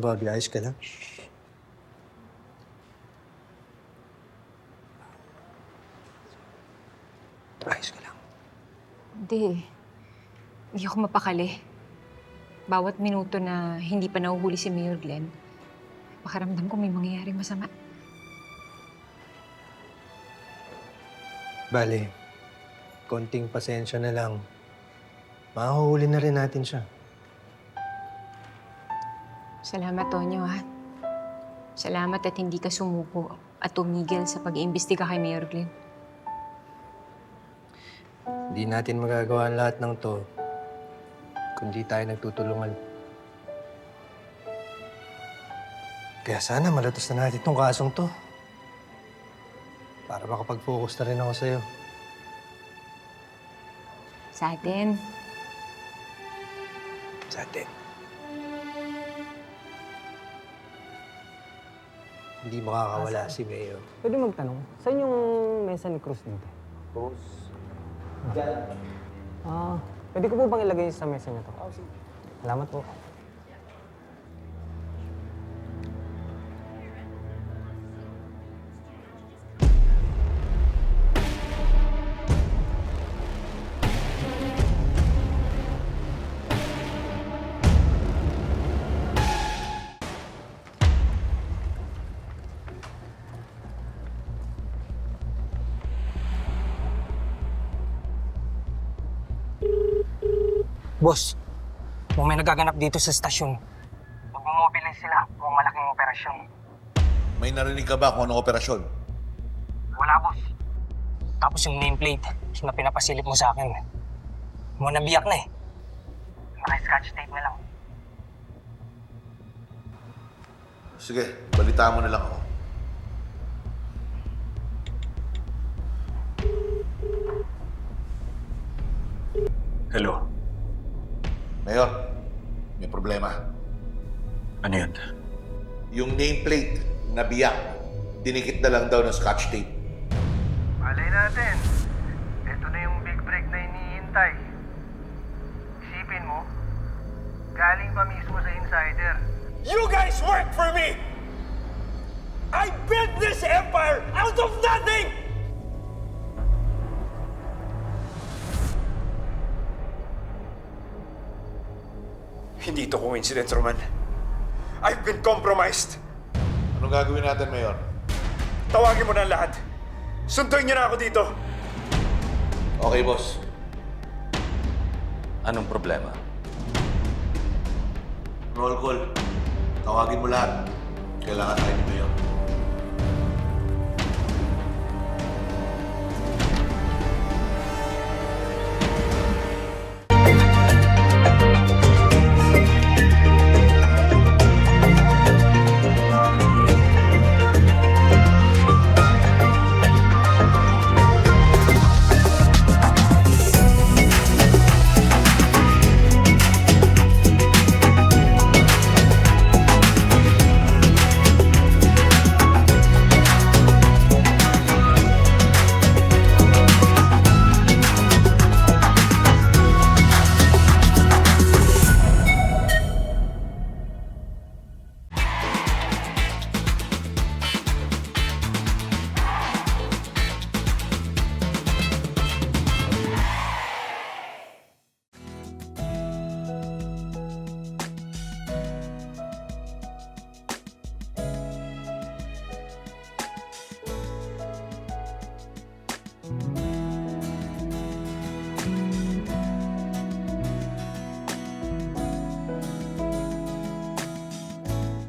Bobby? Ayos ka lang? Ayos ka lang? Hindi. Hindi ako mapakali. Bawat minuto na hindi pa nahuhuli si Mayor Glenn, pakiramdam ko may mangyayaring masama. Bale, konting pasensya na lang. Mahuhuli na rin natin siya. Salamat, Tonyo, ha? Salamat at hindi ka sumuko at tumigil sa pag-iimbestiga kay Mayor Glenn. Hindi natin magagawa ang lahat ng to kundi tayo nagtutulungan. Kaya sana malatos na natin itong kasong to. Para makapag-focus na rin ako sa'yo. Sa atin, Sa atin. Hindi makakawala si Mayor. Pwede magtanong, saan yung mesa ni Cruz dito? Boss. Pwede ko po bang ilagay sa mesa niya to? Salamat po. Boss, kung may nagaganap dito sa stasyon, mag-mobilize sila kung malaking operasyon. May narinig ka ba kung anong operasyon? Wala, boss. Tapos yung nameplate na pinapasilip mo sa akin, nabiyak na eh. Naka-scratch tape na lang. Sige, balitaan mo na lang ako. Hello. Mayor, may problema. Ano yun? Yung nameplate na biyak, dinikit na lang daw ng scotch tape. Malay natin. Ito na yung big break na hinihintay. Isipin mo, galing pa mismo sa insider. You guys work for me! I built this empire out of nothing! Hindi ito coincidence, Roman. I've been compromised. Anong gagawin natin, Mayor? Tawagin mo na ang lahat. Sunduin niyo na ako dito. Okay, boss. Anong problema? Roll call. Tawagin mo lahat. Kailangan tayo ni Mayor.